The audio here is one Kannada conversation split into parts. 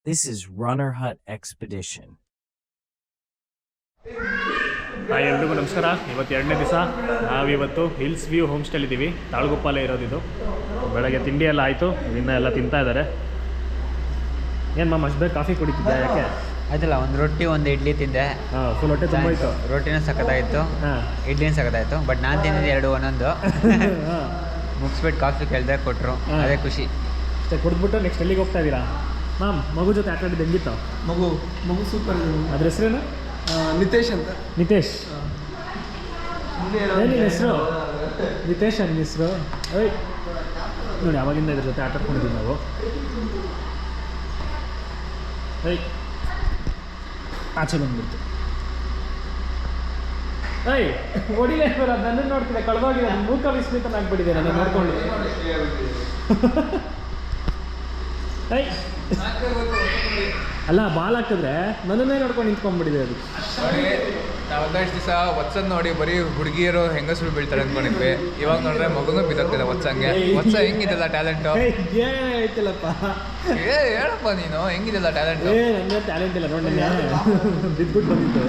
This is Runner Hut Expedition. Hi ಎಲ್ರಿಗೂ ನಮಸ್ಕಾರ. ಇವತ್ತು 2ನೇ ದಿವಸ. ನಾವಿವತ್ತು ಹಿಲ್ಸ್ ವ್ಯೂ ಹೋಮ್ ಸ್ಟೇಲಿದ್ದೀವಿ. ತಾಳಗುಪ್ಪಲ್ಲೇ ಇರೋದಿದು. ಬೆಳಗ್ಗೆ ತಿಂಡಿ ಎಲ್ಲ ಆಯಿತು, ಇನ್ನು ಎಲ್ಲ ತಿಂತಾ ಇದ್ದಾರೆ. ಏನು ಮಾಮ ಅಷ್ಟು ಬೇಗ ಕಾಫಿ ಕುಡಿತಿದ್ದೆ ಯಾಕೆ? ಆಯ್ತಲ್ಲ, ಒಂದು ರೊಟ್ಟಿ ಒಂದು ಇಡ್ಲಿ ತಿಂದೆ. ಫುಲ್ ಹೊಟ್ಟೆ ತುಂಬ ಇತ್ತು. ರೊಟ್ಟಿನೂ ಸಖತ್ತಾಯಿತು, ಇಡ್ಲಿನೂ ಸಖತ್ತಾಯಿತು. ಬಟ್ ನಾನು ತಿಂದಿದ್ದೆ 2 ಒಂದೊಂದು. ಮುಗಿಸ್ಬಿಟ್ಟು ಕಾಫಿ ಕೇಳಿದೆ, ಕೊಟ್ಟರು, ಅದೇ ಖುಷಿ. ಅಷ್ಟೇ ಕುಡಿದ್ಬಿಟ್ಟು ನೆಕ್ಸ್ಟ್ ಎಲ್ಲಿಗೆ ಹೋಗ್ತಾ ಇದ್ದೀರಾ? ಮ್ಯಾಮ್ ಮಗು ಜೊತೆ ಆಟ ಆಡಿದ್ದು ಹೆಂಗಿತ್ತು? ಮಗು ಸೂಪರ್ ಇದೆ. ಅದ್ರ ಹೆಸರೇನು? ನಿತೇಶ್ ಅಂತ. ನಿತೇಶ್ ಏನು ಹೆಸರು? ನಿತೇಶ್ ನನ್ನ ಹೆಸರು. ಏಯ್ ನೋಡಿ, ಅವಾಗಿಂದ ಇದ್ರ ಜೊತೆ ಆಟ ಆಡ್ಕೊಂಡಿದ್ದೀವಿ ನಾವು. ಏಯ್ ಆಚೆ ಬಂದ್ಬಿಡ್ತು. ಏಯ್ ಹೊಡಿಲೇ ಬರೋದು, ನನ್ನನ್ನು ನೋಡ್ತಿದ್ದೆ, ಕಳೆದೋಗಿದೆ. ಮೂಕ ವಿಸ್ಮಿತ ಆಗ್ಬಿಟ್ಟಿದೆ ನನ್ನ ನೋಡ್ಕೊಂಡು. ಏಯ್ ಅಲ್ಲ, ಬಾಲ್ ಹಾಕಿದ್ರೆ ನನ್ನನ್ನೇ ನೋಡ್ಕೊಂಡು ನಿಂತ್ಕೊಂಡ್ಬಿಟ್ಟಿದೆ ಅದು. ನಾವು ಒಂದಷ್ಟು ದಿವಸ ಒತ್ಸನ್ ನೋಡಿ ಬರೀ ಹುಡುಗಿಯರು ಹೆಂಗಸರು ಬೀಳ್ತಾರೆ ಅಂದ್ಕೊಂಡಿದ್ವಿ. ಇವಾಗ ನೋಡ್ರೆ ಮಗುನೂ ಬಿದ್ದೋಗ್ತಿದೆ ಒತ್ಸಂಗೆ. ಒತ್ಸ ಹೆಂಗಿದೆಲ್ಲ ಟ್ಯಾಲೆಂಟು? ಐತಿಲ್ಲಪ್ಪ, ಹೇಳಪ್ಪ ನೀನು, ಹೆಂಗಿದೆಲ್ಲ ಟ್ಯಾಲೆಂಟು? ನನ್ನ ಟ್ಯಾಲೆಂಟ್ ಇಲ್ಲ ನೋಡಿ, ಬಿದ್ಬಿಟ್ಟು ಬಂದಿತ್ತು.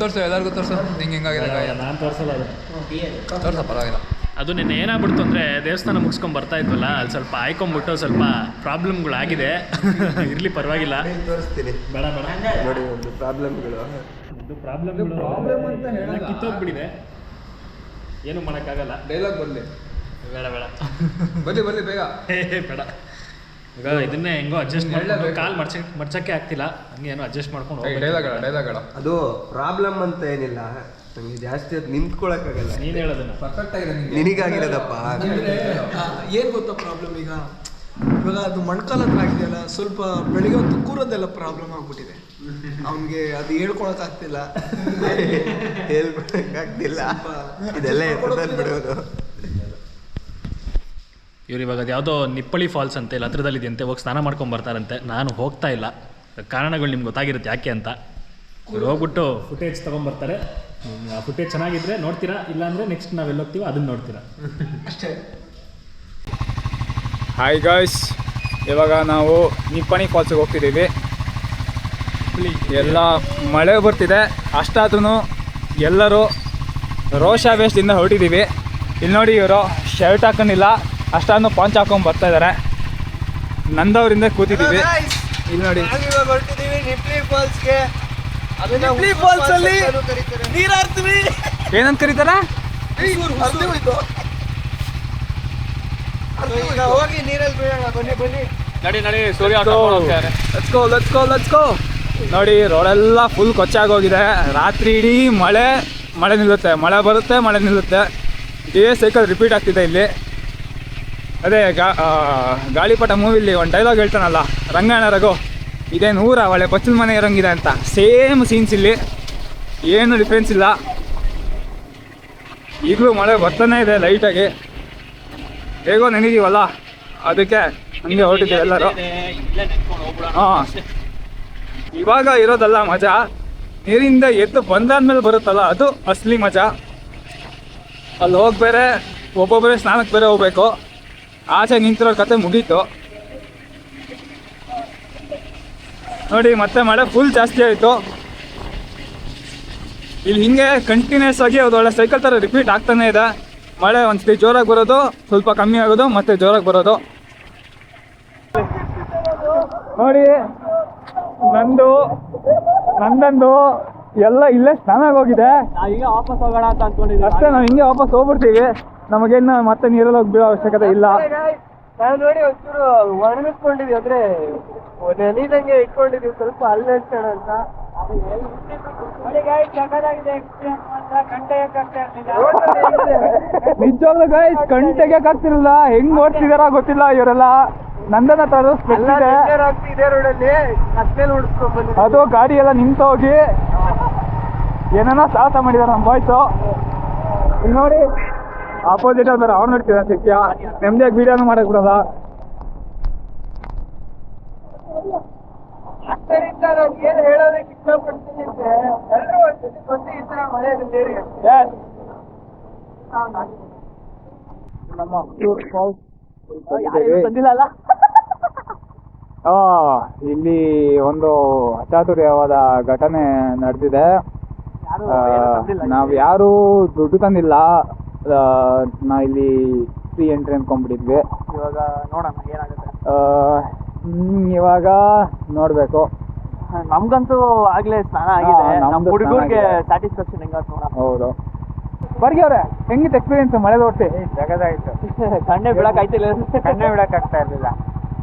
ತೋರ್ಸು ಎಲ್ಲರಿಗೂ ತೋರ್ಸು, ನಿಂಗೆ ಹೆಂಗಾಗಿದೆ. ನಾನು ತೋರಿಸಲ್ಲ, ಅದು ತೋರ್ಸ, ಪರವಾಗಿಲ್ಲ. ಅದು ನಿನ್ನೆ ಏನಾಗ್ಬಿಡ್ತು ಅಂದರೆ, ದೇವಸ್ಥಾನ ಮುಗಿಸ್ಕೊಂಡು ಬರ್ತಾ ಇದ್ವಲ್ಲ, ಅಲ್ಲಿ ಸ್ವಲ್ಪ ಆಯ್ಕೊಂಬಿಟ್ಟು ಸ್ವಲ್ಪ ಪ್ರಾಬ್ಲಮ್ಗಳಾಗಿದೆ. ಇರಲಿ ಪರವಾಗಿಲ್ಲ, ತೋರಿಸ್ತೀನಿ. ಬೇಡ ಬೇಡ ನೋಡಿ, ಒಂದು ಪ್ರಾಬ್ಲಮ್ಗಳು ಅಂತ ಕಿತ್ತೋಗ್ಬಿಟ್ಟಿದೆ. ಏನು ಮಾಡೋಕ್ಕಾಗಲ್ಲ. ಡೈಲಾಗ್ ಬರಲಿ. ಬೇಡ ಬೇಡ ಬರಲಿ ಬೇಗ. ಬೇಡ. ಈಗ ಇದನ್ನೇ ಹೆಂಗೋ ಅಡ್ಜಸ್ಟ್ ಮಾಡ್ಕೊಂಡು, ಕಾಲು ಮರ್ಚಕ್ಕೆ ಆಗ್ತಿಲ್ಲ, ಹಂಗೆ ಏನೋ ಅಡ್ಜಸ್ಟ್ ಮಾಡ್ಕೊಂಡು ಡೈಲಾಗ್ಗಳ ಅದು ಪ್ರಾಬ್ಲಮ್ ಅಂತ ಏನಿಲ್ಲ, ನಂಗೆ ಜಾಸ್ತಿ ಅದು ನಿಂತ್ಕೊಳಕ್ಕಾಗಲ್ಲ. ನೀನು ಹೇಳೋದನ್ನ ಪರ್ಫೆಕ್ಟ್ ಆಗಿದೆ ನಿನಗಾಗಿರೋದಪ್ಪ. ಏನು ಗೊತ್ತಾ ಪ್ರಾಬ್ಲಮ್? ಇವಾಗ ಅದು ಮೊಣಕಾಲ ಹತ್ರ ಆಗಿದೆಯಲ್ಲ, ಸ್ವಲ್ಪ ಬೆಳಿಗ್ಗೆ ಹೊತ್ತು ಕೂರೋದೆಲ್ಲ ಪ್ರಾಬ್ಲಮ್ ಆಗ್ಬಿಟ್ಟಿದೆ ಅವನಿಗೆ. ಅದು ಹೇಳ್ಕೊಳಕ್ಕಾಗ್ತಿಲ್ಲ, ಹೇಳ್ಕೊಳಕ್ಕಾಗ್ತಿಲ್ಲ. ಇದೆಲ್ಲ ಬಿಡೋದು. ಇವ್ರು ಇವಾಗ ಅದು ಯಾವುದೋ ನಿಪ್ಪಳಿ ಫಾಲ್ಸ್ ಅಂತ ಇಲ್ಲ ಹತ್ರದಲ್ಲಿದೆಯಂತೆ, ಹೋಗಿ ಸ್ನಾನ ಮಾಡ್ಕೊಂಡು ಬರ್ತಾರಂತೆ. ನಾನು ಹೋಗ್ತಾ ಇಲ್ಲ, ಕಾರಣಗಳು ನಿಮ್ಗೆ ಗೊತ್ತಾಗಿರುತ್ತೆ ಯಾಕೆ ಅಂತ. ಇವ್ರು ಹೋಗ್ಬಿಟ್ಟು ಫುಟೇಜ್ ತೊಗೊಂಬರ್ತಾರೆ. ಆ ಫುಟೇಜ್ ಚೆನ್ನಾಗಿದ್ರೆ ನೋಡ್ತೀರಾ, ಇಲ್ಲಾಂದರೆ ನೆಕ್ಸ್ಟ್ ನಾವೆಲ್ಲ ಹೋಗ್ತೀವೋ ಅದನ್ನು ನೋಡ್ತೀರಾ ಅಷ್ಟೇ. ಹಾಯ್ ಗಾಯ್ಸ್, ಇವಾಗ ನಾವು ನಿಪ್ಪಣಿ ಫಾಲ್ಸಿಗೆ ಹೋಗ್ತಿದ್ದೀವಿ. ಎಲ್ಲ ಮಳೆ ಬರ್ತಿದೆ, ಅಷ್ಟಾದ್ರೂ ಎಲ್ಲರೂ ರೋಷಾವೇಶದಿಂದ ಹೊರಟಿದ್ದೀವಿ. ಇಲ್ಲಿ ನೋಡಿ, ಇವರು ಶರ್ಟ್ ಹಾಕೊಂಡಿಲ್ಲ, ಅಷ್ಟಾದ್ರೂ ಪಾಂಚ್ ಹಾಕೊಂಡು ಬರ್ತಾ ಇದ್ದಾರೆ. ನಂದವರಿಂದ ಕೂತಿದ್ದೀವಿ. ಇಲ್ಲಿ ನೋಡಿ, ಹೊರಟಿದ್ದೀವಿ ನಿಪ್ಲಿ ಫಾಲ್ಸ್ಗೆ. ನಿಪ್ಲಿ ಫಾಲ್ಸ್ ಅಲ್ಲಿ ನೀರಾಡ್ತೀವಿ. ಏನಂತ ಕರೀತಾರ? ಹೋಗಿ ನೀರಲ್ಲಿ ಬೀಳೋಣ, ಬನ್ನಿ. ನಡಿ ಸೂರ್ಯ. Let's go. ನೋಡಿ, ರೋಡೆಲ್ಲ ಫುಲ್ ಕೊಚ್ಚಾಗೋಗಿದೆ. ರಾತ್ರಿ ಇಡೀ ಮಳೆ ನಿಲ್ಲುತ್ತೆ, ಮಳೆ ಬರುತ್ತೆ, ಮಳೆ ನಿಲ್ಲುತ್ತೆ. ಇದೇ ಸೈಕಲ್ ರಿಪೀಟ್ ಆಗ್ತಿದೆ ಇಲ್ಲಿ. ಅದೇ ಗಾಳಿಪಟ ಮೂವಿಲಿ ಒಂದು ಡೈಲಾಗ್ ಹೇಳ್ತಾನಲ್ಲ ರಂಗಾಯಣ ರಘು, ಇದೇನು ಊರ ಒಳ್ಳೆ ಬಚ್ಚಲ ಮನೆ ಇರೋಂಗಿದೆ ಅಂತ. ಸೇಮ್ ಸೀನ್ಸ್ ಇಲ್ಲಿ, ಏನು ಡಿಫ್ರೆನ್ಸ್ ಇಲ್ಲ. ಈಗಲೂ ಮಳೆ ಬರ್ತಾನೆ ಇದೆ ಲೈಟಾಗಿ. ಹೇಗೋ ನೆನೆದೀವಲ್ಲ, ಅದಕ್ಕೆ ಹಂಗೆ ಹೊರಟಿದ್ದೀವಿ ಎಲ್ಲರೂ. ಹಾಂ, ಇವಾಗ ಇರೋದಲ್ಲ ಮಜಾ, ನೀರಿಂದ ಎದ್ದು ಬಂದಾದ್ಮೇಲೆ ಬರುತ್ತಲ್ಲ ಅದು ಅಸಲಿ ಮಜಾ. ಅಲ್ಲಿ ಹೋಗಿ ಬೇರೆ ಒಬ್ಬೊಬ್ಬರೇ ಸ್ನಾನಕ್ಕೆ ಬೇರೆ ಹೋಗ್ಬೇಕು. ಆಚೆ ನಿಂತಿರೋ ಕತೆ ಮುಗೀತು. ನೋಡಿ, ಮತ್ತೆ ಮಳೆ ಫುಲ್ ಜಾಸ್ತಿ ಆಯಿತು. ಇಲ್ಲಿ ಹಿಂಗೆ ಕಂಟಿನ್ಯೂಸ್ ಆಗಿ ಅದು ಒಳ್ಳೆ ಸೈಕಲ್ ಥರ ರಿಪೀಟ್ ಆಗ್ತಾನೆ ಇದೆ. ಮಳೆ ಒಂದ್ಸತಿ ಜೋರಾಗಿ ಬರೋದು, ಸ್ವಲ್ಪ ಕಮ್ಮಿ ಆಗೋದು, ಮತ್ತೆ ಜೋರಾಗಿ ಬರೋದು. ನೋಡಿ, ನಂದಂದು ಎಲ್ಲ ಇಲ್ಲೇ ಸ್ನಾನಾಗಿ ಹೋಗಿದೆ. ಈಗ ವಾಪಸ್ ಹೋಗೋಣ ಅಂತ ಅನ್ಕೊಂಡಿದ್ವಿ. ಅಷ್ಟೇ, ನಾವು ಹಿಂಗೆ ವಾಪಸ್ ಹೋಗ್ಬಿಡ್ತೀವಿ. ನಮಗೇನು ಮತ್ತೆ ನೀರಲ್ಲಿ ಹೋಗಿ ಬೀಳೋ ಅವಶ್ಯಕತೆ ಇಲ್ಲ. ನಾವು ನೋಡಿ ಒಂಚೂರು ಒಣಗಿಸ್ಕೊಂಡಿದ್ವಿ, ಅಂದ್ರೆ ನೆನೀದಂಗೆ ಇಟ್ಕೊಂಡಿದೀವಿ, ಸ್ವಲ್ಪ ಅಲ್ಲಿ ಹಚ್ಚೋಣ ಅಂತ. ನಿಜವಾಗ್ಲೂ ಗೈಸ್, ಕಣ್ ತೆಗಿಯಕ್ಕಾಗ್ತಿರಲ್ಲ, ಹೆಂಗ್ ಓಡ್ತಿದಾರ ಗೊತ್ತಿಲ್ಲ ಇವರೆಲ್ಲ. ನಂದನ ತರ ಇದೇ ರೋಡಲ್ಲಿ ಅಷ್ಟೇ ಉಳಿಸ್ಕೊಂಡ್ ಬಂದಿದ್ದೀವಿ. ಅದು ಗಾಡಿ ಎಲ್ಲ ನಿಂತೋಗಿ ಏನೇನೋ ಸಾಹಸ ಮಾಡಿದಾರೆ ನಮ್ಮ ಬಾಯ್ಸು. ಇಲ್ಲಿ ನೋಡಿ, ಆಪೋಸಿಟ್ ಅವ್ರು ಅವ್ರು ನೋಡ್ತಿದ ಸಿಕ್ಕಿಯ ನೆಮ್ಮದಿಯಾಗಿ ವೀಡಿಯೋನು ಮಾಡಕ್ ಬಿಡಲ್ಲ. ಅದರಿಂದ ನಾನು ಏನು ಹೇಳೋದಕ್ಕೆ ಇಷ್ಟಪಡ್ತೀನಿ ಅಂದ್ರೆ, ಎಲ್ಲರೂ ಒಂದ್ಸತಿ ಬಂದು ಈ ತರ ಮಳೆಯಲ್ಲಿ ಸೇರಿ ನಮ್ಮ ಫಾಲ್ಸ್ ಬಂದಿಲ್ಲ. ಇಲ್ಲಿ ಒಂದು ಅಚಾತುರ್ಯವಾದ ಘಟನೆ ನಡೆದಿದೆ. ನಾವು ಯಾರೂ ದುಡ್ಡು ತಂದಿಲ್ಲ. ನಾ ಇಲ್ಲಿ ಫ್ರೀ ಎಂಟ್ರಿ ಅಂದ್ಕೊಂಡ್ಬಿಟ್ಟಿದ್ವಿ. ಇವಾಗ ನೋಡೋಣ ಏನಾಗುತ್ತೆ. ಇವಾಗ ನೋಡಬೇಕು. ನಮ್ಗಂತೂ ಆಗ್ಲೇ ಸ್ನಾನ ಆಗಿದೆ. ನಮ್ಮ ಹುಡುಗರಿಗೆ ಸ್ಯಾಟಿಸ್ಫ್ಯಾಕ್ಷನ್ ಹೆಂಗಾಯ್ತು ನೋಡೋಣ. ಹೌದು. ಬರ್ಗಿ ಅವ್ರೆ, ಹೆಂಗಿತ್ತು ಎಕ್ಸ್ಪೀರಿಯನ್ಸ್ ಮಳೆ ಓಡಿಸಿ? ಜಗದಾಯಿತು. ಕಣ್ಣೇ ಬಿಡಕ್ಕಾಯ್ತಿಲ್ಲ. ಕಣ್ಣೇ ಬಿಡಕ್ಕಾಗ್ತಾ ಇರಲಿಲ್ಲ.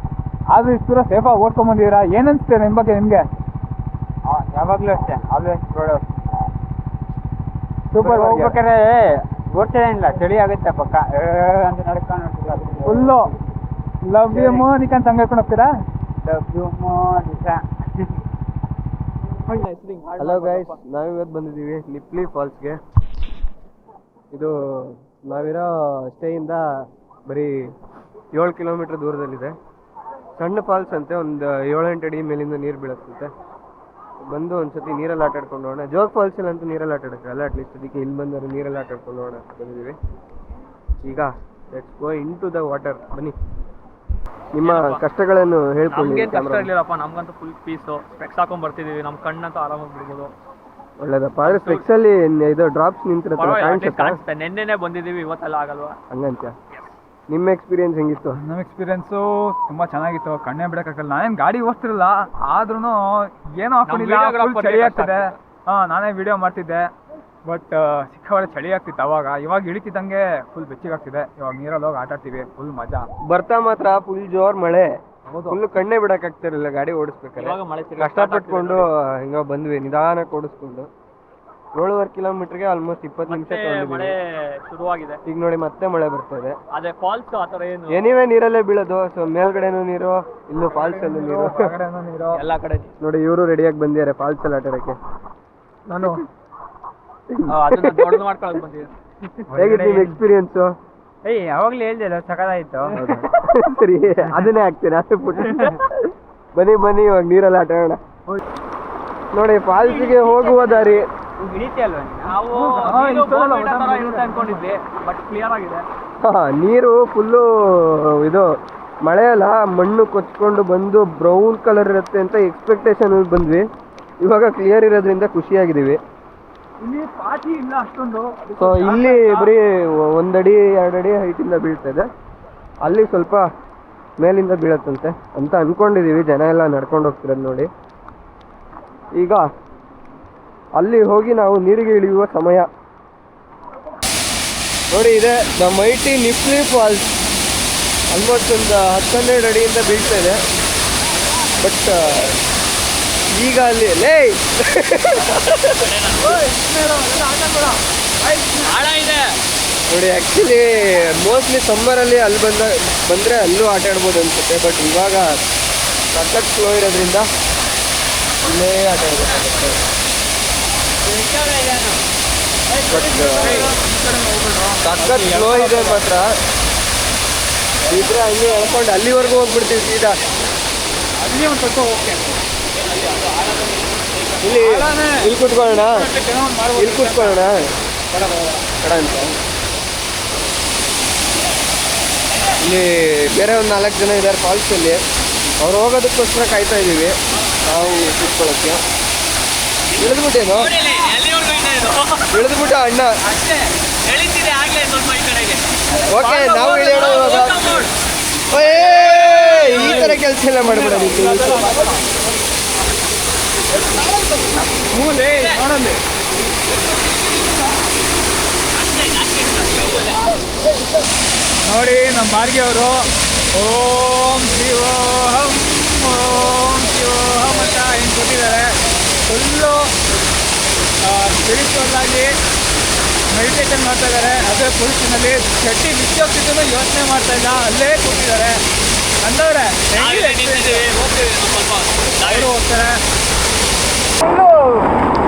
ಆದ್ರೂ ಇಷ್ಟು ದೂರ ಸೇಫಾಗಿ ಓಡ್ಸ್ಕೊಂಬಂದಿದ್ದೀರಾ, ಏನು ಅನಿಸುತ್ತೆ ನಿಮ್ಮ ಬಗ್ಗೆ ನಿಮಗೆ? ಯಾವಾಗಲೂ ಅಷ್ಟೇ, ಆಲ್ವೇಸ್ ಪ್ರೌಡ್. ಸೂಪರ್. ಹೋಗ್ಬೇಕಾದ್ರೆ ಓಡ್ತೇನೆ ಇಲ್ಲ, ಚಳಿ ಆಗುತ್ತೆ ಪಕ್ಕ ಅಂತ ನಡ್ಕೊಂಡು ಫುಲ್ಲು ಲವ್ ಯು ಮೋನಿಕಾ ಅಂತ ಹಂಗೆ ಹೇಳ್ಕೊಂಡು ಹೋಗ್ತೀರಾ? ಹಲೋ ಗೈಸ್, ನಾವಿವತ್ತು ಬಂದಿದ್ದೀವಿ ನಿಪ್ಲಿ ಫಾಲ್ಸ್ಗೆ. ಇದು ನಾವಿರೋ ಸ್ಟೇಯಿಂದ ಬರೀ 7 ಕಿಲೋಮೀಟ್ರ್ ದೂರದಲ್ಲಿದೆ. ಸಣ್ಣ ಫಾಲ್ಸ್ ಅಂತೆ, ಒಂದು 7-8 ಅಡಿ ಮೇಲಿಂದ ನೀರು ಬೀಳುತ್ತಂತೆ. ಬಂದು ಒಂದ್ಸತಿ ನೀರಲ್ಲಿ ಆಟ ಆಡ್ಕೊಂಡು ಹೋಗೋಣ. ಜೋಗ್ ಫಾಲ್ಸಲ್ಲಿ ಅಂತೂ ನೀರಲ್ಲಿ ಆಟ ಆಡೋಕ್ಕಲ್ಲ, ಅಟ್ಲೀಸ್ಟ್ ಅದಕ್ಕೆ ಇಲ್ಲಿ ಬಂದವರು ನೀರಲ್ಲಿ ಆಟ ಆಡ್ಕೊಂಡು ಹೋಗೋಣ ಬಂದಿದ್ದೀವಿ. ಈಗ let's go into the water. ಬನ್ನಿ, ನಿಮ್ಮ ಕಷ್ಟಗಳನ್ನು ಹೇಳ್ಕೊಳ್ಳಿ. ಕಷ್ಟ ಇರಲಿಲ್ಲಪ್ಪ, ನಮ್ಗಂತೂ ಫುಲ್ ಪೀಸು. ಸ್ಪೆಕ್ಸ್ ಹಾಕೊಂಡ್ ಬರ್ತಿದೀವಿ, ನಮ್ಮ ಕಣ್ಣಂತೂ ಆರಾಮಾಗಿ ಬಿಡ್ಬೋದು. ಒಳ್ಳೇದಪ್ಪ. ಆದ್ರೆ ಸ್ಪೆಕ್ಸಲ್ಲಿ ಇದು ಡ್ರಾಪ್ಸ್ ನಿಂತಿರತ್ತಲ್ಲ, ಕಾಣಿಸುತ್ತೆ. ನೆನ್ನೆನೆ ಬಂದಿದ್ದೀವಿ, ಇವತ್ತೆಲ್ಲ ಆಗಲ್ವಾ? ಹಂಗಂತ. ನಿಮ್ಮ ಎಕ್ಸ್ಪೀರಿಯನ್ಸ್ ಹೆಂಗಿತ್ತು? ನಮ್ಮ ಎಕ್ಸ್ಪೀರಿಯನ್ಸು ತುಂಬ ಚೆನ್ನಾಗಿತ್ತು. ಕಣ್ಣೇ ಬಿಡೋಕ್ಕಾಗಲ್ಲ. ನಾನೇನು ಗಾಡಿ ಓಡಿಸ್ತಿರಲಿಲ್ಲ, ಆದ್ರೂ ಏನೋ ಹಾಕೊಂಡಿಲ್ಲ, ಫುಲ್ ಚಳಿ ಆಗ್ತದೆ. ನಾನೇ ವಿಡಿಯೋ ಮಾಡ್ತಿದ್ದೆ, ಬಟ್ ಸಿಕ್ಕಾಪಟ್ಟೆ ಚಳಿ ಆಗ್ತಿತ್ತು ಅವಾಗ. ಇವಾಗ ಇಳಿತಿದ್ದಂಗೆ ಫುಲ್ ಬೆಚ್ಚಿಗಾಗ್ತಿದೆ. ಇವಾಗ ನೀರಲ್ಲಿ ಹೋಗಿ ಆಟ ಆಡ್ತೀವಿ, ಫುಲ್ ಮಜಾ. ಬರ್ತಾ ಮಾತ್ರ ಫುಲ್ ಜೋರ್ ಮಳೆ, ಫುಲ್ ಕಣ್ಣೇ ಬಿಡಕ್ಕಾಗ್ತಿರಲಿಲ್ಲ ಗಾಡಿ ಓಡಿಸ್ಬೇಕಾದ್ರೆ. ಕಷ್ಟಪಟ್ಕೊಂಡು ಹಿಂಗ ಬಂದ್ವಿ, ನಿಧಾನಕ್ಕೆ ಓಡಿಸ್ಕೊಂಡು. 7.5 ಕಿಲೋಮೀಟರ್ಗೆ ಆಲ್ಮೋಸ್ಟ್ 20 ನಿಮಿಷ ಮಳೆ ಶುರುವಾಗಿದೆ. ಈಗ ನೋಡಿ ಮತ್ತೆ ಮಳೆ ಬರ್ತಾ ಇದೆ. ಅದೇ ಫಾಲ್ಸ್ ಆ ಥರ ಏನು ಎನಿವೇ ನೀರಲ್ಲೇ ಬೀಳೋದು. ಸೊ ಮೇಲ್ಗಡೆನೂ ನೀರು, ಇಲ್ಲೂ ಫಾಲ್ಸ್ ಅಲ್ಲೂ ನೀರು. ಎಲ್ಲ ಕಡೆ ನೋಡಿ ಇವರು ರೆಡಿಯಾಗಿ ಬಂದಿದ್ದಾರೆ ಫಾಲ್ಸ್ ಅಲ್ಲಿ ಆಟ ಆಡಕ್ಕೆ. ನಾನು ಅದನ್ನ ದೊಡ್ಡದು ಮಾಡ್ಕೊಳಕ್ ಬಂದಿದ್ದೀವಿ. ಹೇಗಿತ್ತು ನಿಮ್ಮ ಎಕ್ಸ್ಪೀರಿಯನ್ಸು? ಯಾವಾಗಲೂ ಹೇಳ್ದಿಲ್ಲ, ಸಕಲಾಯಿತು. ಸರಿ, ಅದನ್ನೇ ಹಾಕ್ತೀನಿ. ಅದೇ ಪುಟ್ಟ ಬನ್ನಿ ಬನ್ನಿ, ಇವಾಗ ನೀರಲ್ಲಿ ಆಟ ಆಡೋಣ. ನೋಡಿ ಫಾಲ್ಸ್ಗೆ ಹೋಗುವ ದಾರಿ. ಹಿಡಿತೀಯಲ್ವ ನಾವು ಇರುತ್ತೆ ಅನ್ಕೊಂಡಿದ್ವಿ, ಬಟ್ ಕ್ಲಿಯರ್ ಆಗಿದೆ. ನೀರು ಫುಲ್ಲು ಇದು ಮಳೆ ಅಲ್ಲ, ಮಣ್ಣು ಕೊಚ್ಕೊಂಡು ಬಂದು ಬ್ರೌನ್ ಕಲರ್ ಇರುತ್ತೆ ಅಂತ ಎಕ್ಸ್ಪೆಕ್ಟೇಷನ್ ಬಂದ್ವಿ. ಇವಾಗ ಕ್ಲಿಯರ್ ಇರೋದ್ರಿಂದ ಖುಷಿಯಾಗಿದ್ದೀವಿ. ಇಲ್ಲಿ ಪಾಟಿ ಇಲ್ಲ ಅಷ್ಟೊಂದು. ಸೊ ಇಲ್ಲಿ ಬರೀ 1 ಅಡಿ 2 ಅಡಿ ಹೈಟಿಂದ ಬೀಳ್ತದೆ, ಅಲ್ಲಿ ಸ್ವಲ್ಪ ಮೇಲಿಂದ ಬೀಳತ್ತಂತೆ ಅಂತ ಅನ್ಕೊಂಡಿದೀವಿ. ಜನ ಎಲ್ಲ ನಡ್ಕೊಂಡು ಹೋಗ್ತಿರೋದು ನೋಡಿ. ಈಗ ಅಲ್ಲಿ ಹೋಗಿ ನಾವು ನೀರಿಗೆ ಇಳಿಯುವ ಸಮಯ. ನೋಡಿ ಇದೆ ದ ಮೈಟಿ ನಿಪ್ಲಿ ಫಾಲ್ಸ್. ಆಲ್ಮೋಸ್ಟ್ ಒಂದು 10-12 ಅಡಿಯಿಂದ ಬೀಳ್ತಾ ಇದೆ. ಬಟ್ ಈಗ ಅಲ್ಲಿ ನೋಡಿ ಆ್ಯಕ್ಚುಲಿ ಮೋಸ್ಟ್ಲಿ ಸಮ್ಮರಲ್ಲಿ ಅಲ್ಲಿ ಬಂದರೆ ಅಲ್ಲೂ ಆಟ ಆಡ್ಬೋದು ಅನ್ಸುತ್ತೆ. ಬಟ್ ಇವಾಗ ಸಖತ್ ಫ್ಲೋ ಇರೋದ್ರಿಂದ ಅಲ್ಲೇ ಆಟ ಆಡಬೇಕಾಗುತ್ತೆ. ಬಟ್ ಸಖತ್ ಫ್ಲೋ ಇದೆ ಮಾತ್ರ. ಇದ್ರೆ ಹಂಗೆ ಹೇಳ್ಕೊಂಡು ಅಲ್ಲಿವರೆಗೂ ಹೋಗ್ಬಿಡ್ತೀವಿ ಸೀದಾ. ಅಲ್ಲಿ ಒಂದು ಸ್ವಲ್ಪ ಓಕೆ. ಇಲ್ಲಿ ಕೂತ್ಕೊಳ್ಳೋಣ, ಇಲ್ಲಿ ಕೂತ್ಕೊಳ್ಳೋಣ ಕಡ ಅಂತ. ಇಲ್ಲಿ ಬೇರೆ ಒಂದು 4 ಜನ ಇದ್ದಾರೆ ಫಾಲ್ಸಲ್ಲಿ. ಅವ್ರು ಹೋಗೋದಕ್ಕೋಸ್ಕರ ಕಾಯ್ತಾ ಇದ್ದೀವಿ ನಾವು ಕೂತ್ಕೊಳ್ಳೋಕ್ಕೆ. ಇಳಿದ್ಬಿಟ್ಟೇನು? ಇಳಿದ್ಬಿಟ್ಟ ಅಣ್ಣ. ಓಕೆ, ನಾವು ಇಳಿಯೋಣ ಇವಾಗ. ಈ ಥರ ಕೆಲಸ ಎಲ್ಲ ಮಾಡ್ಬಿಡೋದಿತ್ತು. ನೋಡಿ ನಮ್ಮ ಬಾರ್ಗಿ ಅವರು ಓಂ ಶಿವೋಹಂ ಓಂ ಶಿವೋಹಂ ಅಂತ ಏನು ಕೊಟ್ಟಿದ್ದಾರೆ. ಫುಲ್ಲು ಸ್ಪಿರಿಚುವಲ್ ಆಗಿ ಮೆಡಿಟೇಷನ್ ಮಾಡ್ತಾ ಇದ್ದಾರೆ. ಅದೇ ಪುರುಷನಲ್ಲಿ ಚಟ್ಟಿ ಬಿಚ್ಚೋಗ್ತಿದ್ದೂ ಯೋಚನೆ ಮಾಡ್ತಾ ಇಲ್ಲ, ಅಲ್ಲೇ ಕೂತಿದ್ದಾರೆ. ಅಂದವ್ರೆ ಅವರು ಹೋಗ್ತಾರೆ. ಫುಲ್ಲು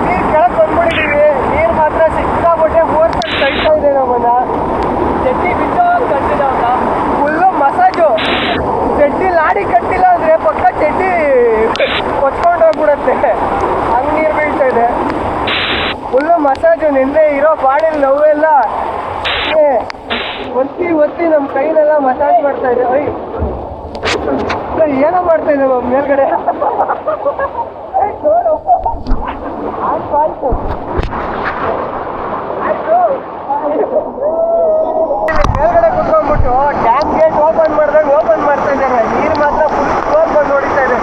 ನೀರು ಕೆಳಗೆ ಬಂದ್ಬಿಟ್ಟಿದ್ದೀವಿ. ನೀರು ಮಾತ್ರ ಸಿಕ್ಕಾಪಟ್ಟೆ ಫೋರ್ಸ್ ಕಳ್ತಾ ಇದೆ ನಮ್ಮನ್ನ. ಚಡ್ಡಿ ಬಿದ್ದು ಕಟ್ಟಿಲ್ಲ ಅಂತ ಫುಲ್ಲು ಮಸಾಜು. ಚಡ್ಡಿ ಲಾಡಿ ಕಟ್ಟಿಲ್ಲ ಅಂದರೆ ಪಕ್ಕ ಚಡ್ಡಿ ಕೊಚ್ಕೊಂಡು ಹೋಗ್ಬಿಡುತ್ತೆ, ಹಂಗೆ ನೀರು ಬೀಳ್ತಾ ಇದೆ. Full massage. ನಿನ್ನೆ ಇರೋ ಬಾಡಿಲಿ ನೋವೆಲ್ಲ ಒತ್ತಿ ಒತ್ತಿ ನಮ್ಮ ಕೈನೆಲ್ಲ ಮಸಾಜ್ ಮಾಡ್ತಾ ಇದೆ. ಏನೋ ಮಾಡ್ತಾ ಇದ್ದೇವೆ ಮೇಲ್ಗಡೆ. ಮೇಲ್ಗಡೆ ಕುತ್ಕೊಂಡ್ಬಿಟ್ಟು ಡ್ಯಾಮ್ ಗೇಟ್ ಓಪನ್ ಮಾಡ್ದಂಗೆ ಓಪನ್ ಮಾಡ್ತಾ ಇದ್ದಾರೆ. ನೀರು ಮಾತ್ರ ಫುಲ್ ಫ್ಲೋರ್ ಬಂದು ನೋಡಿತಾ ಇದೆ.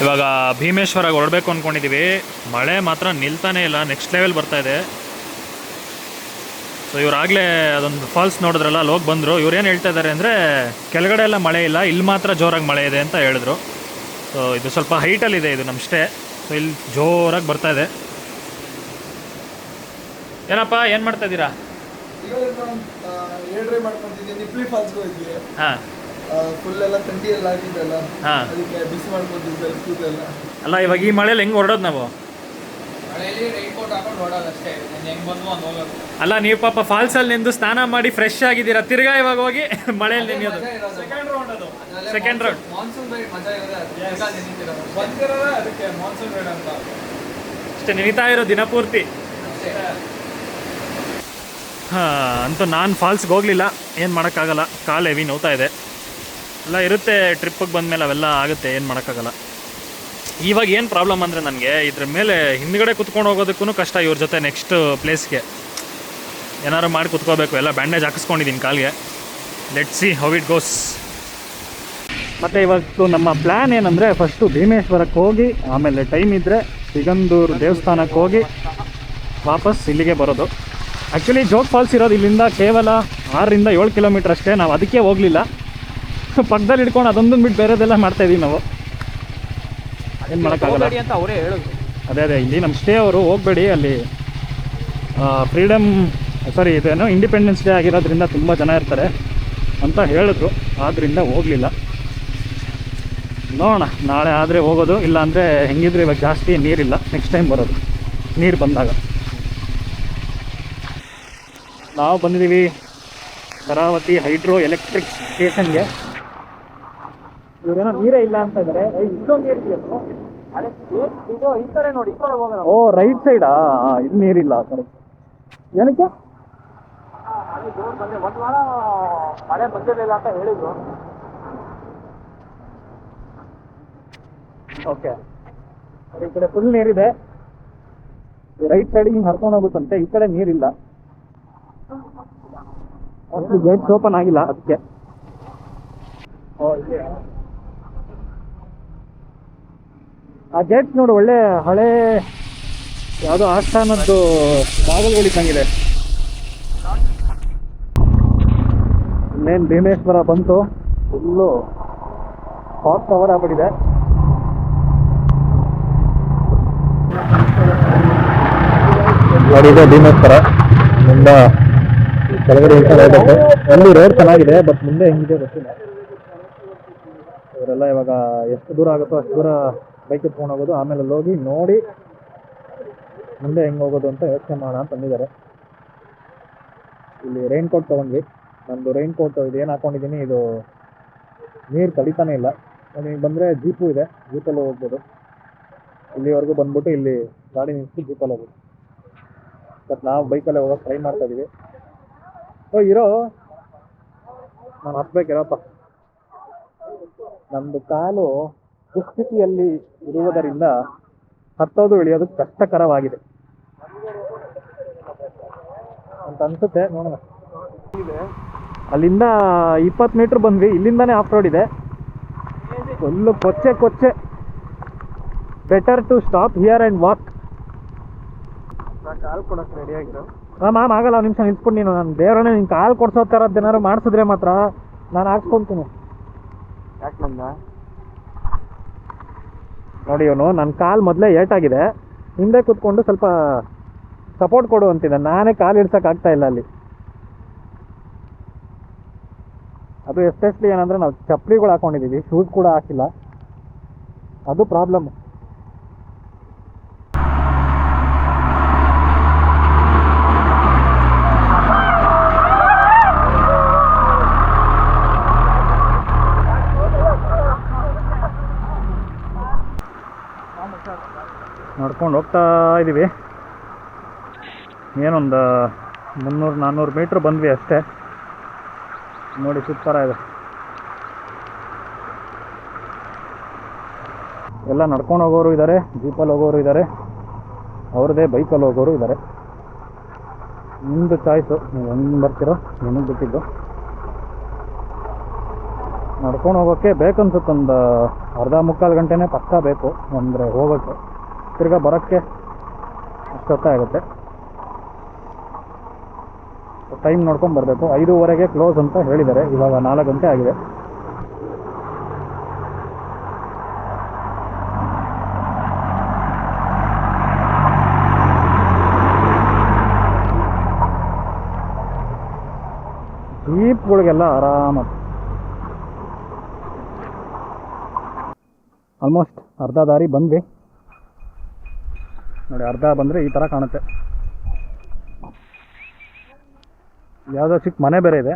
ಇವಾಗ ಭೀಮೇಶ್ವರಗೆ ಹೊರಡಬೇಕು ಅಂದ್ಕೊಂಡಿದ್ದೀವಿ. ಮಳೆ ಮಾತ್ರ ನಿಲ್ತಾನೇ ಇಲ್ಲ, ನೆಕ್ಸ್ಟ್ ಲೆವೆಲ್ ಬರ್ತಾ ಇದೆ. ಸೊ ಇವರಾಗಲೇ ಅದೊಂದು ಫಾಲ್ಸ್ ನೋಡಿದ್ರಲ್ಲ, ಅಲ್ಲಿ ಹೋಗಿ ಬಂದರು. ಇವ್ರೇನು ಹೇಳ್ತಾ ಇದ್ದಾರೆ ಅಂದರೆ ಕೆಳಗಡೆ ಎಲ್ಲ ಮಳೆ ಇಲ್ಲ, ಇಲ್ಲಿ ಮಾತ್ರ ಜೋರಾಗಿ ಮಳೆ ಇದೆ ಅಂತ ಹೇಳಿದ್ರು. ಸೊ ಇದು ಸ್ವಲ್ಪ ಹೈಟಲ್ಲಿದೆ ಇದು ನಮ್ಮ ಸ್ಟೇ. ಸೊ ಇಲ್ಲಿ ಜೋರಾಗಿ ಬರ್ತಾ ಇದೆ. ಏನಪ್ಪ ಏನು ಮಾಡ್ತಾ ಇದ್ದೀರಾ? Air drive ಮಾಡ್ಕೊಂತಿದ್ದೆ. ನಿಪ್ಲಿ ಫಾಲ್ಸ್ಗೆ ಹೋಗಿದ್ವಿ. ಹಾಂ, ಫುಲ್ ಎಲ್ಲ ಥಂಡಿ ಎಲ್ಲ ಆಗಿದ್ದಲ್ಲ, ಹಾಂ. ಅದಕ್ಕೆ ಬಿಸಿ ಮಾಡ್ಕೊತಿದ್ದೆ ಕೂದಲೆಲ್ಲ. ಅಲ್ಲ ಇವಾಗ ಈ ಮಳೇಲಿ ಹೆಂಗೆ ಹೊರಡೋದು ನಾವು? ಮಳೆಯಲ್ಲಿ ರೈನ್ ಕೋಟ್ ಹಾಕೊಂಡು ಓಡೋದು ಅಷ್ಟೇ. ಹೆಂಗೆ ಬಂದು ಒಂದು ಹೋಗೋದು. ಅಲ್ಲ ನೀವು ಪಾಪ ಫಾಲ್ಸಲ್ಲಿ ನಿಂದು ಸ್ನಾನ ಮಾಡಿ ಫ್ರೆಶ್ ಆಗಿದ್ದೀರಾ, ತಿರ್ಗಾ ಇವಾಗ ಹೋಗಿ ಮಳೆಯಲ್ಲಿ ನೆನೆಯೋದು. ಸೆಕೆಂಡ್ ರೌಂಡ್ ಅದು. ಸೆಕೆಂಡ್ ರೌಂಡ್ ಮಾನ್ಸೂನ್ ರೈಡ್ ಮಜಾ ಇರೋದೇ ಬಂದಿರೋದೇ ಅದಕ್ಕೆ ಮಾನ್ಸೂನ್ ರೈಡ್ ಅಂತ. ಅಷ್ಟೇ ನೆನಿತಾ ಇರೋ ದಿನ ಪೂರ್ತಿ. ಹಾಂ, ಅಂತೂ ನಾನು ಫಾಲ್ಸ್ಗೆ ಹೋಗಲಿಲ್ಲ, ಏನು ಮಾಡೋಕ್ಕಾಗಲ್ಲ. ಕಾಲು ಹೆವಿ ನೋವ್ತಾ ಇದೆ. ಎಲ್ಲ ಇರುತ್ತೆ ಟ್ರಿಪ್ಪಿಗೆ ಬಂದಮೇಲೆ, ಅವೆಲ್ಲ ಆಗುತ್ತೆ, ಏನು ಮಾಡೋಕ್ಕಾಗಲ್ಲ. ಇವಾಗ ಏನು ಪ್ರಾಬ್ಲಮ್ ಅಂದರೆ ನನಗೆ ಇದ್ರ ಮೇಲೆ ಹಿಂದ್ಗಡೆ ಕುತ್ಕೊಂಡು ಹೋಗೋದಕ್ಕೂ ಕಷ್ಟ. ಇವ್ರ ಜೊತೆ ನೆಕ್ಸ್ಟ್ ಪ್ಲೇಸ್ಗೆ ಏನಾದ್ರು ಮಾಡಿ ಕುತ್ಕೋಬೇಕು. ಎಲ್ಲ ಬ್ಯಾಂಡೇಜ್ ಹಾಕಿಸ್ಕೊಂಡಿದ್ದೀನಿ ಕಾಲಿಗೆ. Let see how it goes. ಮತ್ತು ಇವತ್ತು ನಮ್ಮ ಪ್ಲ್ಯಾನ್ ಏನಂದರೆ ಫಸ್ಟು ಭೀಮೇಶ್ವರಕ್ಕೆ ಹೋಗಿ, ಆಮೇಲೆ ಟೈಮ್ ಇದ್ದರೆ ಸಿಗಂದೂರು ದೇವಸ್ಥಾನಕ್ಕೆ ಹೋಗಿ ವಾಪಸ್ ಇಲ್ಲಿಗೆ ಬರೋದು. ಆ್ಯಕ್ಚುಲಿ ಜೋಗ್ ಫಾಲ್ಸ್ ಇರೋದು ಇಲ್ಲಿಂದ ಕೇವಲ 6 ರಿಂದ 7 ಕಿಲೋಮೀಟ್ರ್ ಅಷ್ಟೇ. ನಾವು ಅದಕ್ಕೆ ಹೋಗಲಿಲ್ಲ. ಪಕ್ಕದಲ್ಲಿ ಹಿಡ್ಕೊಂಡು ಅದೊಂದನ್ನು ಬಿಟ್ಟು ಬೇರೆದೆಲ್ಲ ಮಾಡ್ತಾಯಿದ್ದೀವಿ ನಾವು. ಏನು ಮಾಡೋಕ್ಕಾಗಲ್ಲ ಅಂತ ಅವರೇ ಹೇಳೋದು. ಅದೇ ಇಲ್ಲಿ ನಮ್ಮ ಸ್ಟೇ ಅವರು ಹೋಗಬೇಡಿ, ಅಲ್ಲಿ ಇದೇನೋ ಇಂಡಿಪೆಂಡೆನ್ಸ್ ಡೇ ಆಗಿರೋದ್ರಿಂದ ತುಂಬ ಜನ ಇರ್ತಾರೆ ಅಂತ ಹೇಳಿದ್ರು. ಆದ್ದರಿಂದ ಹೋಗಲಿಲ್ಲ. ನೋಡೋಣ, ನಾಳೆ ಆದರೆ ಹೋಗೋದು, ಇಲ್ಲ ಅಂದರೆ ಹೆಂಗಿದ್ರೆ ಇವಾಗ ಜಾಸ್ತಿ ನೀರಿಲ್ಲ, ನೆಕ್ಸ್ಟ್ ಟೈಮ್ ಬರೋದು ನೀರು ಬಂದಾಗ. ನಾವು ಬಂದಿದ್ದೀವಿ ಶರಾವತಿ ಹೈಡ್ರೋ ಎಲೆಕ್ಟ್ರಿಕ್ ಸ್ಟೇಷನ್ಗೆ. ಇವ್ರೇನೋ ನೀರೇ ಇಲ್ಲ ಅಂತ ಇದ್ದಾರೆ. ಇಷ್ಟೊಂದು ನೀರು ಈ ಕಡೆ ನೋಡಿ, ಈ ಕಡೆ ಹೋಗೋಣ. ಓ, ರೈಟ್ ಸೈಡಾ? ಇಲ್ಲಿ ನೀರಿಲ್ಲ ಆ ಕಡೆ. ಏನಕ್ಕೆ? ಒಂದು ವಾರ ಮಳೆ ಬಂದಿರಲಿಲ್ಲ ಅಂತ ಹೇಳಿದ್ರು. ಓಕೆ, ಈ ಕಡೆ ಫುಲ್ ನೀರಿದೆ. ರೈಟ್ ಸೈಡಿಗೆ ಹಿಂಗೆ ಹರ್ಕೊಂಡು ಹೋಗುತ್ತಂತೆ. ಈ ಕಡೆ ನೀರಿಲ್ಲ, ಗೇಟ್ಸ್ ಓಪನ್ ಆಗಿಲ್ಲ ಅದಕ್ಕೆ. ಆ ಗೇಟ್ಸ್ ನೋಡು, ಒಳ್ಳೆ ಹಳೆ ಯಾವುದೋ ಆಸ್ಥಾನದ್ದು ಬಾಗಿಲುಗಳಿದ್ದಂಗಿದೆ. ಇನ್ನೇನು ಭೀಮೇಶ್ವರ ಬಂತು, ಫುಲ್ಲು ಫಾಗ್ ಕವರ್ ಆಗ್ಬಿಟ್ಟಿದೆ. ನೋಡಿದೆ ಭೀಮೇಶ್ವರ ಮುಂದೆ ಕೆಳಗಡೆ ಹೋಗುತ್ತೆ. ಅಲ್ಲಿ ರೋಡ್ ಚೆನ್ನಾಗಿದೆ, ಬಟ್ ಮುಂದೆ ಹೆಂಗಿದೆ ಗೊತ್ತಿಲ್ಲ. ಇವರೆಲ್ಲ ಇವಾಗ ಎಷ್ಟು ದೂರ ಆಗುತ್ತೋ ಅಷ್ಟು ದೂರ ಬೈಕ್ ಎತ್ಕೊಂಡು ಹೋಗೋದು, ಆಮೇಲೆ ಅಲ್ಲಿ ಹೋಗಿ ನೋಡಿ ಮುಂದೆ ಹೆಂಗೆ ಹೋಗೋದು ಅಂತ ಯೋಚನೆ ಮಾಡೋಣ ಅಂತ ಬಂದಿದ್ದಾರೆ. ಇಲ್ಲಿ ರೈನ್ ಕೋಟ್ ತೊಗೊಂಡ್ವಿ. ನಂದು ರೈನ್ ಕೋಟ್ ಇದೇನು ಹಾಕ್ಕೊಂಡಿದ್ದೀನಿ, ಇದು ನೀರು ತಡಿತಾನೆ ಇಲ್ಲ. ನನಗೆ ಬಂದರೆ ಜೀಪು ಇದೆ, ಜೀಪಲ್ಲಿ ಹೋಗ್ಬೋದು. ಇಲ್ಲಿವರೆಗೂ ಬಂದ್ಬಿಟ್ಟು ಇಲ್ಲಿ ಗಾಡಿ ನಿಲ್ಲಿಸಿ ಜೀಪಲ್ಲಿ ಹೋಗ್ಬೋದು. ಬಟ್ ನಾವು ಬೈಕಲ್ಲೇ ಹೋಗೋಕೆ ಟ್ರೈ ಮಾಡ್ತಾ ಇದ್ದೀವಿ. ಇರೋ ನಾನು ಹತ್ಬೇಕಿರಪ್ಪ. ನಮ್ಮದು ಕಾಲು ದುಸ್ಥಿತಿಯಲ್ಲಿ ಇರುವುದರಿಂದ ಹತ್ತೋದು ಇಳಿಯೋದು ಕಷ್ಟಕರವಾಗಿದೆ ಅಂತ ಅನ್ಸುತ್ತೆ. ನೋಡೋಣ. ಅಲ್ಲಿಂದ 20 ಮೀಟ್ರ್ ಬಂದ್ವಿ, ಇಲ್ಲಿಂದಾನೇ ಆಫ್ ರೋಡ್ ಇದೆ. ಫುಲ್ಲು ಕೊಚ್ಚೆ. Better to stop here and walk. ಕಾಲು ಕೊಡೋಕೆ ರೆಡಿ ಆಗಿರೋ. ಮ್ಯಾಮ್ ಆಗಲ್ಲ, ಒಂದು ನಿಮಿಷ ನಿಲ್ಸ್ಕೊಂಡು ನೀನು. ನಾನು ದೇವರನ್ನೇ ನಿನ್ನ ಕಾಲು ಕೊಡ್ಸೋ ಥರದ್ದು ಏನಾದ್ರು ಮಾಡಿಸಿದ್ರೆ ಮಾತ್ರ ನಾನು ಹಾಕ್ಸ್ಕೊತೀನಿ. ಯಾಕೆ ನಂದ ನೋಡಿ, ಇವನು ನನ್ನ ಕಾಲು ಮೊದಲೇ ಏಟಾಗಿದೆ, ಹಿಂದೆ ಕೂತ್ಕೊಂಡು ಸ್ವಲ್ಪ ಸಪೋರ್ಟ್ ಕೊಡು ಅಂತಿದ್ದೆ. ನಾನೇ ಕಾಲು ಇಡ್ಸೋಕ್ಕಾಗ್ತಾ ಇಲ್ಲ ಅಲ್ಲಿ. ಅದು ಎಸ್ಪೆಷಲಿ ಏನಂದರೆ ನಾವು ಚಪ್ಪಲಿಗಳು ಹಾಕ್ಕೊಂಡಿದ್ದೀವಿ, ಶೂಸ್ ಕೂಡ ಹಾಕಿಲ್ಲ, ಅದು ಪ್ರಾಬ್ಲಮ್. ನಡ್ಕೊಂಡು ಹೋಗ್ತಾ ಇದ್ದೀವಿ. ಏನೊಂದು 300-400 ಮೀಟ್ರ್ ಬಂದ್ವಿ ಅಷ್ಟೇ. ನೋಡಿ ಸೂಪರಾಗಿದೆ. ಎಲ್ಲ ನಡ್ಕೊಂಡು ಹೋಗೋರು ಇದ್ದಾರೆ, ಜೀಪಲ್ಲಿ ಹೋಗೋರು ಇದ್ದಾರೆ, ಅವ್ರದ್ದೇ ಬೈಕಲ್ಲಿ ಹೋಗೋರು ಇದ್ದಾರೆ. ನಿಮ್ಮದು ಚಾಯ್ಸು, ನೀವು ಹೆಂಗೆ ಬರ್ತೀರೋ ನಿಮಗೆ ಬಿಟ್ಟಿದ್ದು. ನಡ್ಕೊಂಡು ಹೋಗೋಕ್ಕೆ ಬೇಕನ್ಸುತ್ತೆ, ಒಂದು ಅರ್ಧ-ಮುಕ್ಕಾಲು ಗಂಟೆನೇ ಪಕ್ಕ ಬೇಕು ಅಂದರೆ ಹೋಗೋಕ್ಕೆ. ತಿರ್ಗಾ ಬರೋಕ್ಕೆ ಅಷ್ಟೊತ್ತಾಗುತ್ತೆ. ಟೈಮ್ ನೋಡ್ಕೊಂಡು ಬರಬೇಕು. 5:15ಗೆ ಕ್ಲೋಸ್ ಅಂತ ಹೇಳಿದ್ದಾರೆ. ಇವಾಗ 4 ಗಂಟೆ ಆಗಿದೆ. ಜೀಪ್ಗಳಿಗೆಲ್ಲ ಆರಾಮ. ಆಲ್ಮೋಸ್ಟ್ ಅರ್ಧ ದಾರಿ ಬಂದ್ವಿ ನೋಡಿ. ಅರ್ಧ ಬಂದರೆ ಈ ಥರ ಕಾಣುತ್ತೆ. ಯಾವುದೋ ಚಿಕ್ಕ ಮನೆ ಬೇರೆ ಇದೆ.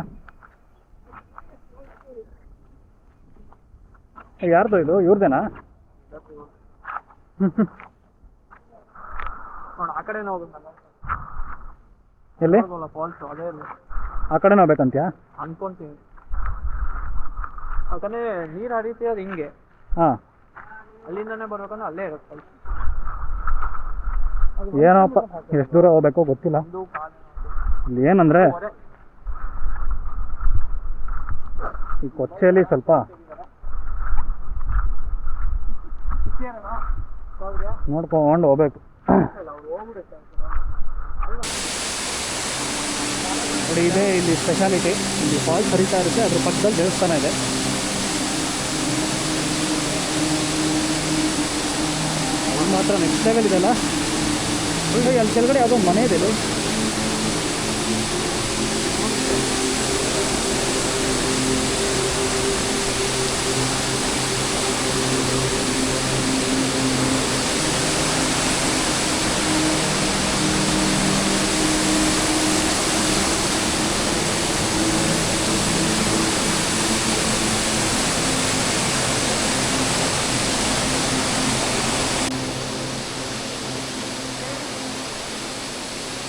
ಯಾರ್ದು ಇದು? ಇವ್ರದೇನಾ? ಆ ಕಡೆನೇ ಹೋಗುತ್ತಲ್ಲ ಎಲ್ಲಿ? ಫಾಲ್ಸ್ ಅದೇ ಆ ಕಡೆನೇ ಹೋಗ್ಬೇಕಂತ್ಯಾ? ಅನ್ಕೊಂತೀನಿ. ಯಾಕಂದ್ರೆ ನೀರು ಹರಿತಿ ಅದು ಹಿಂಗೆ, ಹಾಂ. ಅಲ್ಲಿಂದನೇ ಬರ್ಬೇಕಂದ್ರೆ ಅಲ್ಲೇ ಇರುತ್ತೆ. ಏನೋಪ್ಪ, ಎಷ್ಟು ದೂರ ಹೋಗ್ಬೇಕೋ ಗೊತ್ತಿಲ್ಲ. ಇಲ್ಲಿ ಏನಂದರೆ ಈ ಕೊಚ್ಚೆಯಲ್ಲಿ ಸ್ವಲ್ಪ ನೋಡ್ಕೊಂಡು ಹೋಗ್ಬೇಕು. ನೋಡಿ, ಇದೇ ಇಲ್ಲಿ ಸ್ಪೆಷಾಲಿಟಿ. ಇಲ್ಲಿ ಫಾಲ್ಸ್ ಹರಿತಾ ಇರುತ್ತೆ, ಅದ್ರ ಪಕ್ಕದಲ್ಲಿ ದೇವಸ್ಥಾನ ಇದೆ. ಅದು ಮಾತ್ರ ನೆಕ್ಸ್ಟ್ ಲೆವೆಲ್ ಇದೆಲ್ಲ. ಅಲ್ಲಿ ಕೆಳಗಡೆ ಯಾವುದೋ ಮನೆ ಇದೆ.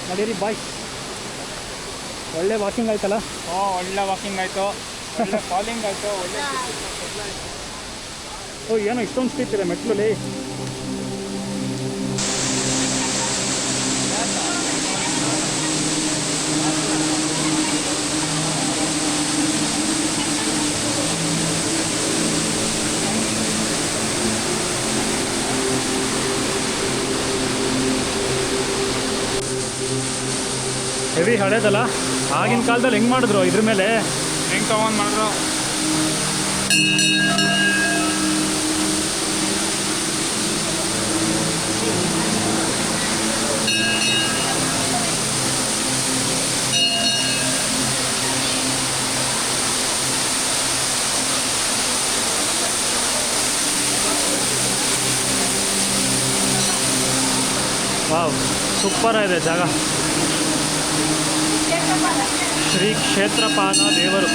ನಡೀರಿ ಬಾಯ್. ಒಳ್ಳೆ ವಾಕಿಂಗ್ ಆಯ್ತಲ್ಲ? ಒಳ್ಳೆ ವಾಕಿಂಗ್ ಆಯಿತು, ಒಳ್ಳೆ ಫಾಲಿಂಗ್ ಆಯಿತು, ಒಳ್ಳೆ. ಏನೋ ಇಷ್ಟೊಂದು ಸ್ಟೀಪ್ ಇದೆ ಮೆಟ್ಲಲ್ಲಿ. ಹೆವಿ ಹಳೇದಲ್ಲ? ಆಗಿನ ಕಾಲದಲ್ಲಿ ಹೆಂಗೆ ಮಾಡಿದ್ರು ಇದ್ರ ಮೇಲೆ? ಹೆಂಗೆ ತೊಗೊಂಡು ಮಾಡಿದ್ರು? ವಾವ್, ಸೂಪರ್ ಇದೆ ಜಾಗ. ಶ್ರೀ ಕ್ಷೇತ್ರಪಾಲ ದೇವರು.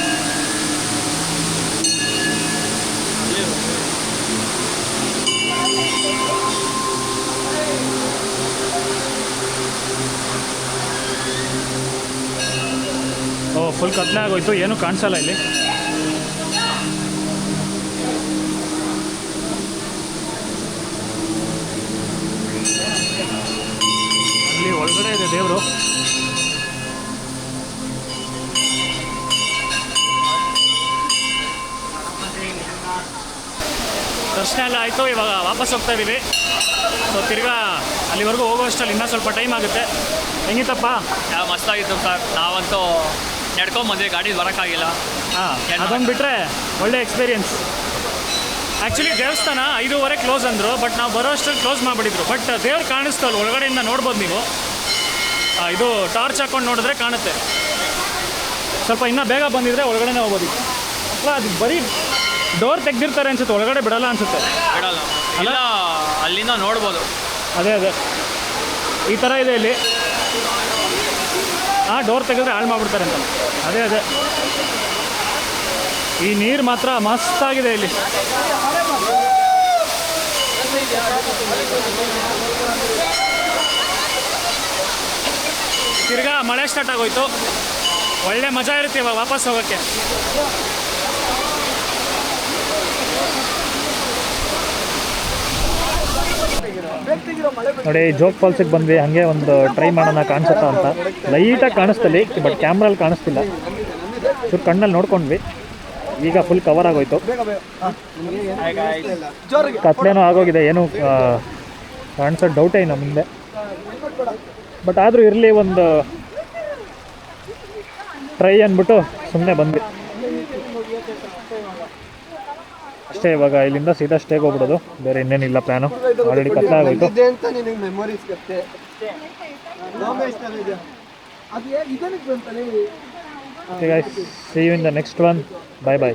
ಫುಲ್ ಕತ್ಲೆ ಆಗೋಯ್ತು, ಏನೂ ಕಾಣಿಸಲ್ಲ ಇಲ್ಲಿ. ಅಲ್ಲಿ ಒಳಗಡೆ ಇದೆ ದೇವರು. ದರ್ಶನ ಎಲ್ಲ ಆಯಿತು. ಇವಾಗ ವಾಪಸ್ ಹೋಗ್ತಾ ಇದ್ದೀವಿ. ಸೊ ತಿರ್ಗಾ ಅಲ್ಲಿವರೆಗೂ ಹೋಗೋಷ್ಟರಲ್ಲಿ ಇನ್ನೂ ಸ್ವಲ್ಪ ಟೈಮ್ ಆಗುತ್ತೆ. ಹೆಂಗಿತ್ತಪ್ಪ? ಮಸ್ತಾಗಿತ್ತು ಸರ್. ನಾವಂತೂ ನಡ್ಕೊಂಬಂದ್ವಿ, ಗಾಡಿ ಬರೋಕ್ಕಾಗಿಲ್ಲ. ಹಾಂ, ಅದೊಂದು ಬಿಟ್ಟರೆ ಒಳ್ಳೆ ಎಕ್ಸ್ಪೀರಿಯನ್ಸ್. ಆ್ಯಕ್ಚುಲಿ ದೇವಸ್ಥಾನ 5:15 ಕ್ಲೋಸ್ ಅಂದರು, ಬಟ್ ನಾವು ಬರೋ ಅಷ್ಟರಲ್ಲಿ ಕ್ಲೋಸ್ ಮಾಡಿಬಿಟ್ಟಿದ್ರು. ಬಟ್ ದೇವ್ರು ಕಾಣಿಸ್ತಲ್ಲ, ಒಳಗಡೆಯಿಂದ ನೋಡ್ಬೋದು ನೀವು. ಇದು ಟಾರ್ಚ್ ಹಾಕ್ಕೊಂಡು ನೋಡಿದ್ರೆ ಕಾಣುತ್ತೆ. ಸ್ವಲ್ಪ ಇನ್ನೂ ಬೇಗ ಬಂದಿದ್ರೆ ಒಳಗಡೆನೇ ಹೋಗ್ಬೋದು. ಅಲ್ಲ, ಅದು ಬರೀ ಡೋರ್ ತೆಗ್ದಿರ್ತಾರೆ ಅನ್ಸುತ್ತೆ, ಒಳಗಡೆ ಬಿಡಲ್ಲ ಅನ್ಸುತ್ತೆ. ಬಿಡಲ್ಲ ಅಲ್ಲ, ಅಲ್ಲಿಂದ ನೋಡ್ಬೋದು. ಅದೇ ಈ ಥರ ಇದೆ ಇಲ್ಲಿ. ಡೋರ್ ತೆಗೆದ್ರೆ ಹಾಳು ಮಾಡಿಬಿಡ್ತಾರೆ ಅಂತ. ಅದೇ ಈ ನೀರು ಮಾತ್ರ ಮಸ್ತಾಗಿದೆ ಇಲ್ಲಿ. ತಿರ್ಗಾ ಮಳೆ ಸ್ಟಾರ್ಟ್ ಆಗೋಯ್ತು. ಒಳ್ಳೆ ಮಜಾ ಇರುತ್ತೆ ಇವಾಗ ವಾಪಸ್ ಹೋಗೋಕ್ಕೆ. ನೋಡಿ ಜೋಗ್ ಫಾಲ್ಸಿಗೆ ಬಂದ್ವಿ. ಹಾಗೆ ಒಂದು ಟ್ರೈ ಮಾಡೋಣ ಕಾಣಿಸುತ್ತಾ ಅಂತ. ಲೈಟಾಗಿ ಕಾಣಿಸ್ತಲ್ಲಿ, ಬಟ್ ಕ್ಯಾಮ್ರಲ್ಲಿ ಕಾಣಿಸ್ತಿಲ್ಲ. ಚೂರು ಕಣ್ಣಲ್ಲಿ ನೋಡ್ಕೊಂಡ್ವಿ. ಈಗ ಫುಲ್ ಕವರ್ ಆಗೋಯ್ತು. ಕತ್ಲೇನೋ ಆಗೋಗಿದೆ, ಏನು ಕಾಣಿಸೋ ಡೌಟೇ ಇಲ್ಲ ಮುಂದೆ. ಬಟ್ ಆದರೂ ಇರಲಿ, ಒಂದು ಟ್ರೈ ಅಂದ್ಬಿಟ್ಟು ಸುಮ್ಮನೆ ಬಂದ್ವಿ ಅಷ್ಟೇ. ಇವಾಗ ಇಲ್ಲಿಂದ ಸೀದಾ ಸ್ಟೇಗೆ ಹೋಗ್ಬಿಡೋದು, ಬೇರೆ ಇನ್ನೇನಿಲ್ಲ ಪ್ಲ್ಯಾನು. ಆಲ್ರೆಡಿ ಕತ್ಲೆ ಆಗೋಯ್ತು. Okay guys, see you in the next one. Bye bye.